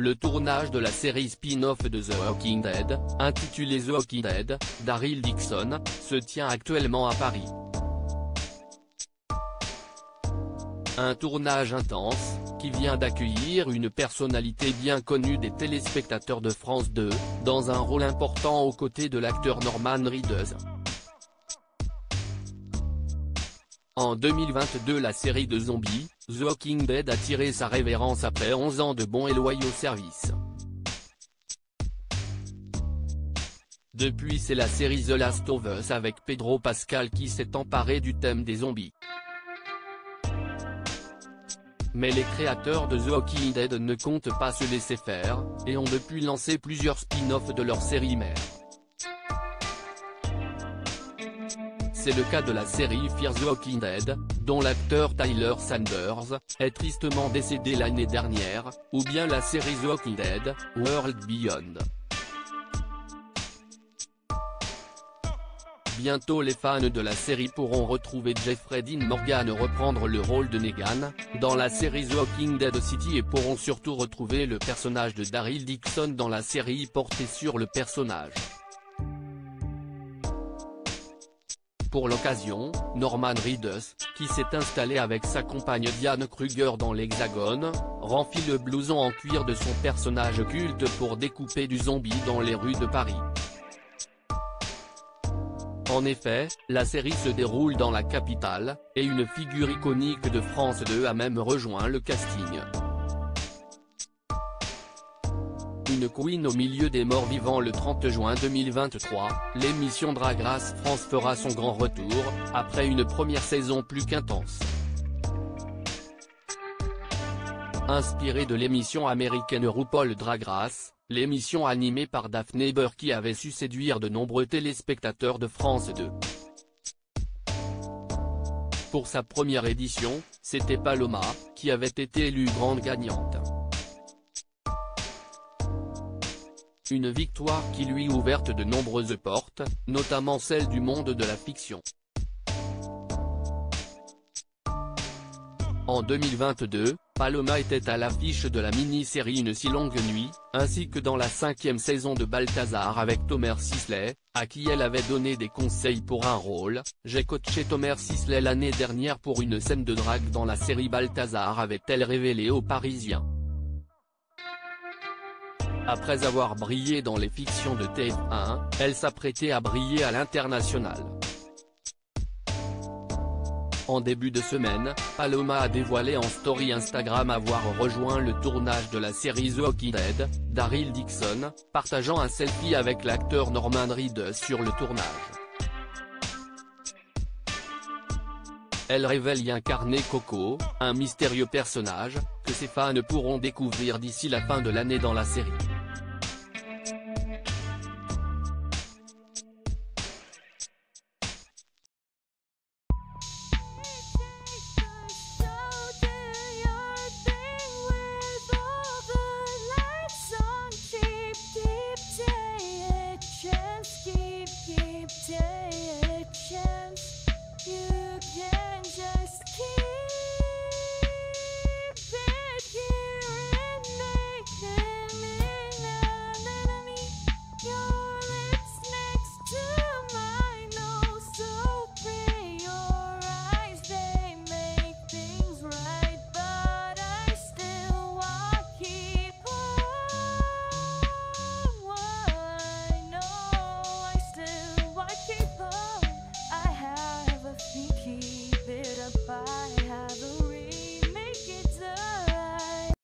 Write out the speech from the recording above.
le tournage de la série spin-off de The Walking Dead, intitulée The Walking Dead, Daryl Dixon, se tient actuellement à Paris. Un tournage intense, qui vient d'accueillir une personnalité bien connue des téléspectateurs de France 2, dans un rôle important aux côtés de l'acteur Norman Reedus. En 2022, la série de zombies, The Walking Dead, a tiré sa révérence après 11 ans de bons et loyaux services. Depuis, c'est la série The Last of Us avec Pedro Pascal qui s'est emparée du thème des zombies. Mais les créateurs de The Walking Dead ne comptent pas se laisser faire, et ont depuis lancé plusieurs spin-offs de leur série mère. C'est le cas de la série Fear the Walking Dead, dont l'acteur Tyler Sanders est tristement décédé l'année dernière, ou bien la série The Walking Dead, World Beyond. Bientôt, les fans de la série pourront retrouver Jeffrey Dean Morgan reprendre le rôle de Negan, dans la série The Walking Dead City, et pourront surtout retrouver le personnage de Daryl Dixon dans la série portée sur le personnage. Pour l'occasion, Norman Reedus, qui s'est installé avec sa compagne Diane Kruger dans l'Hexagone, renfile le blouson en cuir de son personnage culte pour découper du zombie dans les rues de Paris. En effet, la série se déroule dans la capitale, et une figure iconique de France 2 a même rejoint le casting. Une queen au milieu des morts vivants. Le 30 juin 2023, l'émission Drag Race France fera son grand retour, après une première saison plus qu'intense. Inspirée de l'émission américaine RuPaul Drag Race, l'émission animée par Daphne Burr qui avait su séduire de nombreux téléspectateurs de France 2. Pour sa première édition, c'était Paloma, qui avait été élue grande gagnante. Une victoire qui lui ouverte de nombreuses portes, notamment celle du monde de la fiction. En 2022, Paloma était à l'affiche de la mini-série Une si longue nuit, ainsi que dans la 5e saison de Balthazar avec Thomas Sisley, à qui elle avait donné des conseils pour un rôle. J'ai coaché Thomas Sisley l'année dernière pour une scène de drague dans la série Balthazar, avait-elle révélé aux Parisiens. Après avoir brillé dans les fictions de TF1, elle s'apprêtait à briller à l'international. En début de semaine, Paloma a dévoilé en story Instagram avoir rejoint le tournage de la série The Walking Dead, Daryl Dixon, partageant un selfie avec l'acteur Norman Reedus sur le tournage. Elle révèle y incarner Coco, un mystérieux personnage, que ses fans pourront découvrir d'ici la fin de l'année dans la série.